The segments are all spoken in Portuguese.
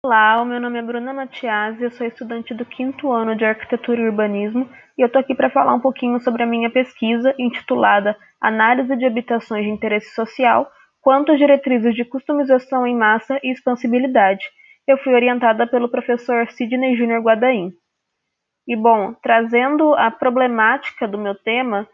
Olá, o meu nome é Bruna Matias, eu sou estudante do 5º ano de Arquitetura e Urbanismo e eu estou aqui para falar um pouquinho sobre a minha pesquisa intitulada Análise de Habitações de Interesse Social quanto às diretrizes de customização em massa e expansibilidade. Eu fui orientada pelo professor Sidney Júnior Guadaim. E bom, trazendo a problemática do meu tema,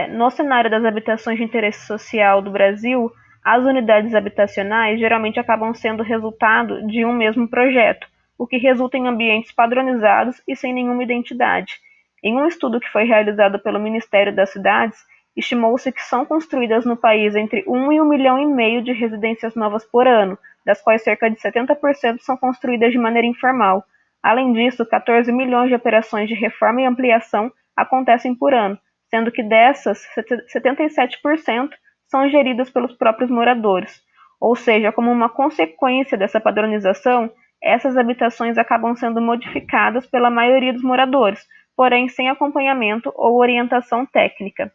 no cenário das habitações de interesse social do Brasil, as unidades habitacionais geralmente acabam sendo resultado de um mesmo projeto, o que resulta em ambientes padronizados e sem nenhuma identidade. Em um estudo que foi realizado pelo Ministério das Cidades, estimou-se que são construídas no país entre 1 e 1,5 milhão de residências novas por ano, das quais cerca de 70% são construídas de maneira informal. Além disso, 14 milhões de operações de reforma e ampliação acontecem por ano, sendo que dessas, 77% são geridas pelos próprios moradores. Ou seja, como uma consequência dessa padronização, essas habitações acabam sendo modificadas pela maioria dos moradores, porém sem acompanhamento ou orientação técnica.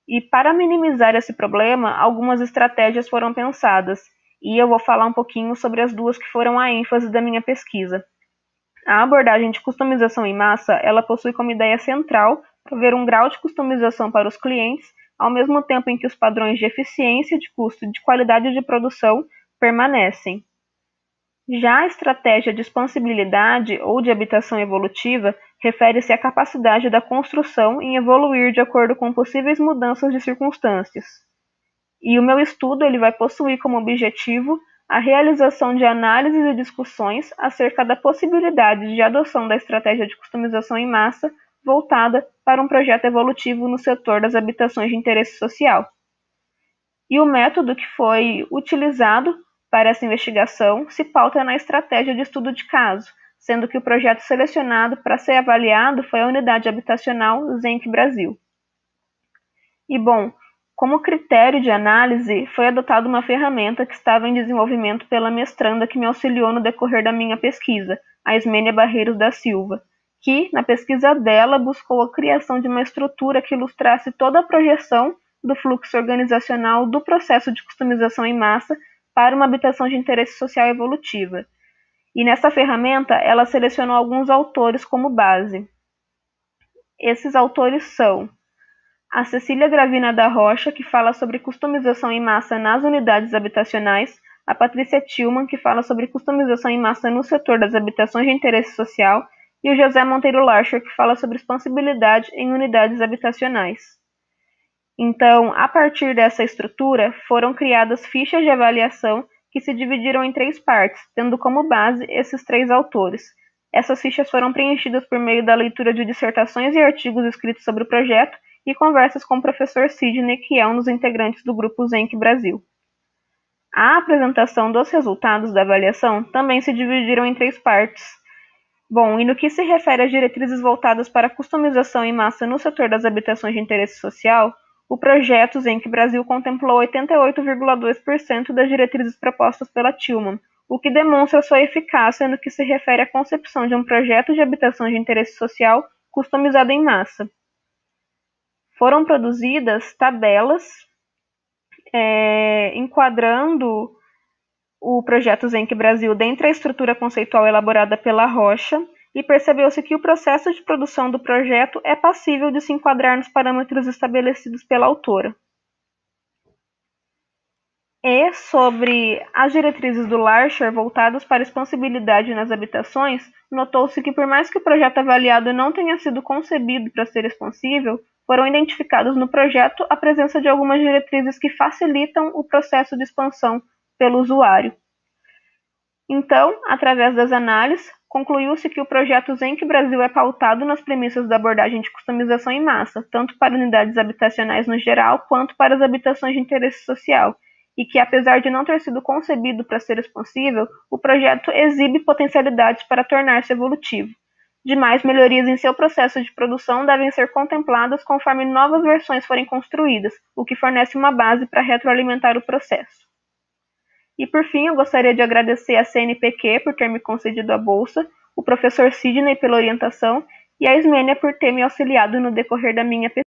E para minimizar esse problema, algumas estratégias foram pensadas, e eu vou falar um pouquinho sobre as duas que foram a ênfase da minha pesquisa. A abordagem de customização em massa, ela possui como ideia central prover um grau de customização para os clientes, ao mesmo tempo em que os padrões de eficiência, de custo e de qualidade de produção permanecem. Já a estratégia de expansibilidade ou de habitação evolutiva refere-se à capacidade da construção em evoluir de acordo com possíveis mudanças de circunstâncias. E o meu estudo ele vai possuir como objetivo a realização de análises e discussões acerca da possibilidade de adoção da estratégia de customização em massa voltada para um projeto evolutivo no setor das habitações de interesse social. E o método que foi utilizado para essa investigação se pauta na estratégia de estudo de caso, sendo que o projeto selecionado para ser avaliado foi a unidade habitacional Zenc Brasil. E bom, como critério de análise, foi adotada uma ferramenta que estava em desenvolvimento pela mestranda que me auxiliou no decorrer da minha pesquisa, a Ismênia Barreiros da Silva, que, na pesquisa dela, buscou a criação de uma estrutura que ilustrasse toda a projeção do fluxo organizacional do processo de customização em massa para uma habitação de interesse social evolutiva. E nessa ferramenta, ela selecionou alguns autores como base. Esses autores são a Cecília Gravina da Rocha, que fala sobre customização em massa nas unidades habitacionais, a Patrícia Tillman, que fala sobre customização em massa no setor das habitações de interesse social, e o José Monteiro Larcher, que fala sobre expansibilidade em unidades habitacionais. Então, a partir dessa estrutura, foram criadas fichas de avaliação que se dividiram em 3 partes, tendo como base esses 3 autores. Essas fichas foram preenchidas por meio da leitura de dissertações e artigos escritos sobre o projeto e conversas com o professor Sidney, que é um dos integrantes do grupo Zenc Brasil. A apresentação dos resultados da avaliação também se dividiram em 3 partes. Bom, e no que se refere às diretrizes voltadas para a customização em massa no setor das habitações de interesse social, o projeto Zenc Brasil contemplou 88,2% das diretrizes propostas pela Tillman, o que demonstra sua eficácia no que se refere à concepção de um projeto de habitação de interesse social customizado em massa. Foram produzidas tabelas enquadrando o projeto Zenc Brasil dentro da estrutura conceitual elaborada pela Rocha e percebeu-se que o processo de produção do projeto é passível de se enquadrar nos parâmetros estabelecidos pela autora. E sobre as diretrizes do Larcher voltadas para a expansibilidade nas habitações, notou-se que por mais que o projeto avaliado não tenha sido concebido para ser expansível, foram identificados no projeto a presença de algumas diretrizes que facilitam o processo de expansão pelo usuário. Então, através das análises, concluiu-se que o projeto Zenc Brasil é pautado nas premissas da abordagem de customização em massa, tanto para unidades habitacionais no geral, quanto para as habitações de interesse social, e que, apesar de não ter sido concebido para ser expansível, o projeto exibe potencialidades para tornar-se evolutivo. Demais melhorias em seu processo de produção devem ser contempladas conforme novas versões forem construídas, o que fornece uma base para retroalimentar o processo. E por fim, eu gostaria de agradecer a CNPq por ter me concedido a bolsa, o professor Sidney pela orientação e a Ismênia por ter me auxiliado no decorrer da minha pesquisa.